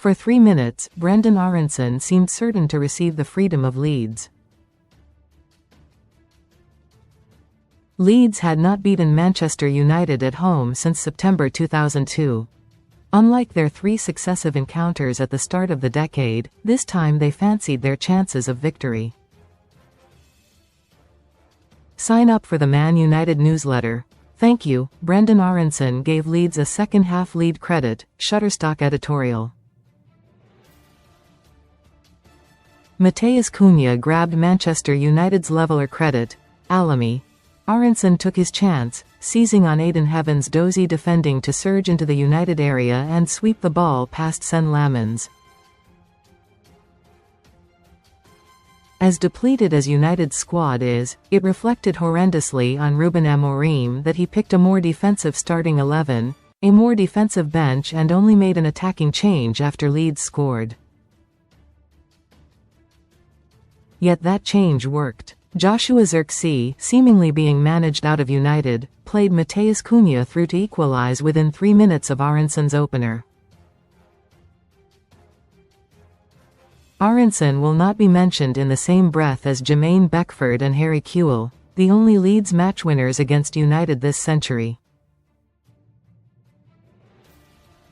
For 3 minutes, Brenden Aaronson seemed certain to receive the freedom of Leeds. Leeds had not beaten Manchester United at home since September 2002. Unlike their 3 successive encounters at the start of the decade, this time they fancied their chances of victory. Sign up for the Man United newsletter. Thank you. Brenden Aaronson gave Leeds a second-half lead credit. Shutterstock Editorial. Matheus Cunha grabbed Manchester United's leveller credit. Alamy. Aaronson took his chance, seizing on Ayden Heaven's dozy defending to surge into the United area and sweep the ball past Senne Lammens. As depleted as United's squad is, it reflected horrendously on Ruben Amorim that he picked a more defensive starting 11, a more defensive bench, and only made an attacking change after Leeds scored. Yet that change worked. Joshua Zirkzee, seemingly being managed out of United, played Matheus Cunha through to equalise within 3 minutes of Aaronson's opener. Aaronson will not be mentioned in the same breath as Jermaine Beckford and Harry Kewell, the only Leeds match winners against United this century.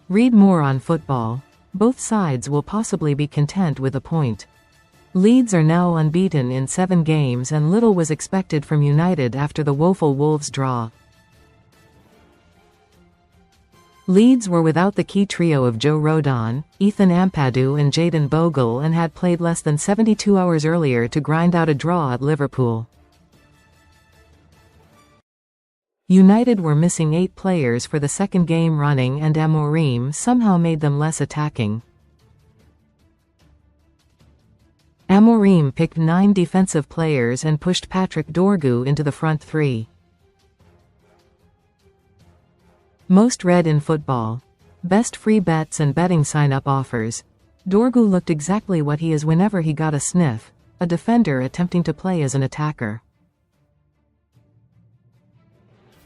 Read more on football. Both sides will possibly be content with a point. Leeds are now unbeaten in 7 games, and little was expected from United after the woeful Wolves draw. Leeds were without the key trio of Joe Rodon, Ethan Ampadu and Jayden Bogle, and had played less than 72 hours earlier to grind out a draw at Liverpool. United were missing 8 players for the second game running, and Amorim somehow made them less attacking. Amorim picked 9 defensive players and pushed Patrick Dorgu into the front 3. Most read in football. Best free bets and betting sign-up offers. Dorgu looked exactly what he is whenever he got a sniff, a defender attempting to play as an attacker.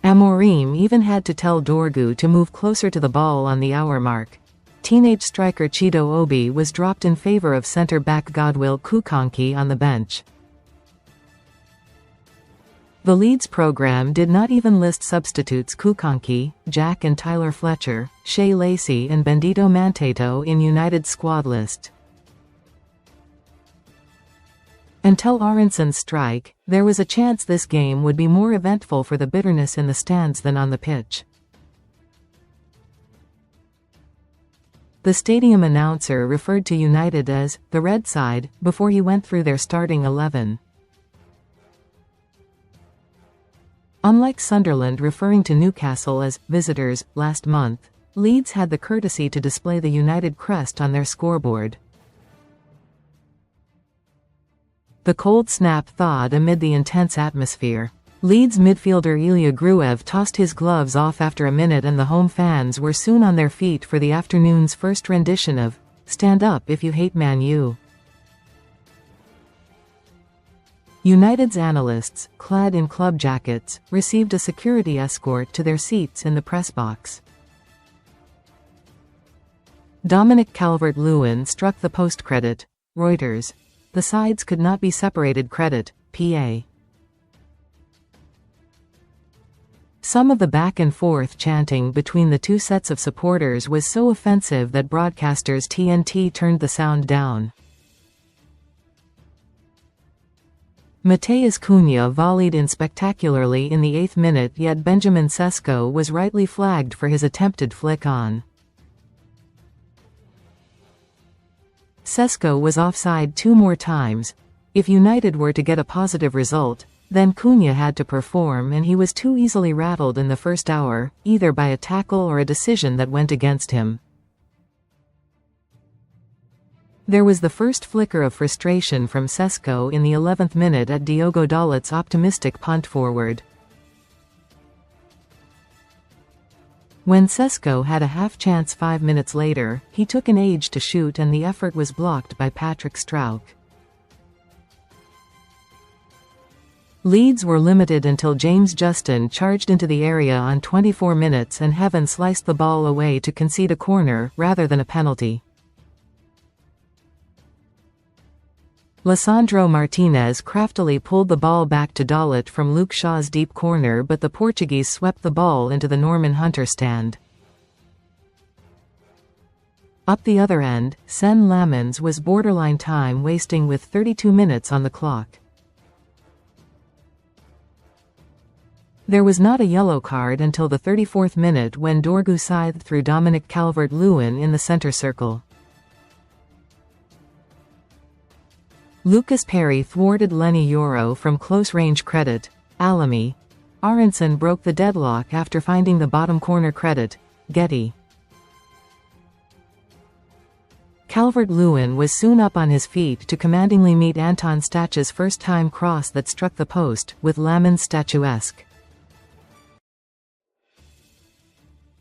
Amorim even had to tell Dorgu to move closer to the ball on the hour mark. Teenage striker Chido Obi was dropped in favor of centre-back Godwill Kukanki on the bench. The Leeds program did not even list substitutes Kukanki, Jack and Tyler Fletcher, Shea Lacey and Bendito Manteto in United's squad list. Until Aaronson's strike, there was a chance this game would be more eventful for the bitterness in the stands than on the pitch. The stadium announcer referred to United as the Red Side before he went through their starting 11. Unlike Sunderland referring to Newcastle as visitors last month, Leeds had the courtesy to display the United crest on their scoreboard. The cold snap thawed amid the intense atmosphere. Leeds midfielder Ilya Gruev tossed his gloves off after a minute, and the home fans were soon on their feet for the afternoon's first rendition of "Stand Up If You Hate Man U." United's analysts, clad in club jackets, received a security escort to their seats in the press box. Dominic Calvert-Lewin struck the post-credit. Reuters. The sides could not be separated. Credit, PA. Some of the back-and-forth chanting between the two sets of supporters was so offensive that broadcasters TNT turned the sound down. Matheus Cunha volleyed in spectacularly in the 8th minute, yet Benjamin Sesko was rightly flagged for his attempted flick-on. Sesko was offside 2 more times. If United were to get a positive result, then Cunha had to perform, and he was too easily rattled in the first hour, either by a tackle or a decision that went against him. There was the first flicker of frustration from Sesko in the 11th minute at Diogo Dalot's optimistic punt forward. When Sesko had a half-chance 5 minutes later, he took an age to shoot and the effort was blocked by Patrick Strauch. Leeds were limited until James Justin charged into the area on 24 minutes and Heaven sliced the ball away to concede a corner rather than a penalty. Lissandro Martinez craftily pulled the ball back to Dalit from Luke Shaw's deep corner, but the Portuguese swept the ball into the Norman Hunter stand. Up the other end, Senne Lammens was borderline time wasting with 32 minutes on the clock. There was not a yellow card until the 34th minute when Dorgu scythed through Dominic Calvert-Lewin in the center circle. Lucas Perry thwarted Leny Yoro from close-range credit. Alamy. Aaronson broke the deadlock after finding the bottom corner credit. Getty. Calvert-Lewin was soon up on his feet to commandingly meet Anton Stach's first-time cross that struck the post, with Lammens statuesque.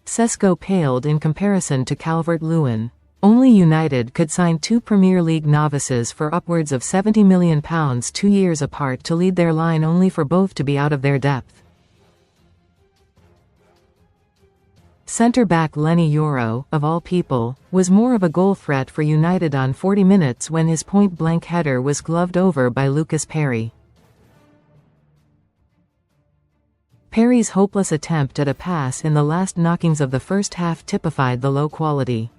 Sesko paled in comparison to Calvert-Lewin. Only United could sign two Premier League novices for upwards of £70 million 2 years apart to lead their line, only for both to be out of their depth. Centre-back Leny Yoro, of all people, was more of a goal threat for United on 40 minutes when his point-blank header was gloved over by Lucas Perry. Perry's hopeless attempt at a pass in the last knockings of the first half typified the low quality.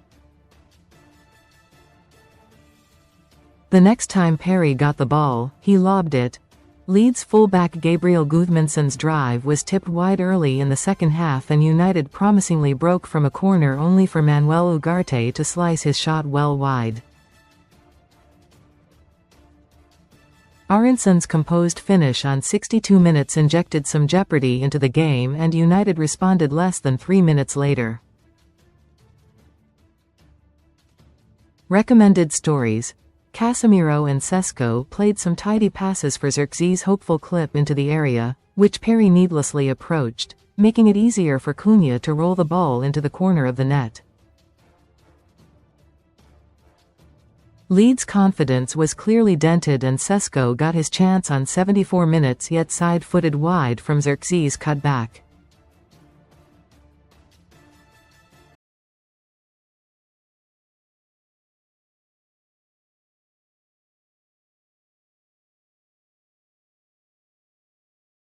The next time Perry got the ball, he lobbed it. Leeds fullback Gabriel Gudmundsson's drive was tipped wide early in the second half, and United promisingly broke from a corner, only for Manuel Ugarte to slice his shot well wide. Aaronson's composed finish on 62 minutes injected some jeopardy into the game, and United responded less than 3 minutes later. Recommended stories. Casemiro and Sesko played some tidy passes for Zirkzee's hopeful clip into the area, which Perry needlessly approached, making it easier for Cunha to roll the ball into the corner of the net. Leeds' confidence was clearly dented, and Sesko got his chance on 74 minutes, yet side-footed wide from Zirkzee's cutback.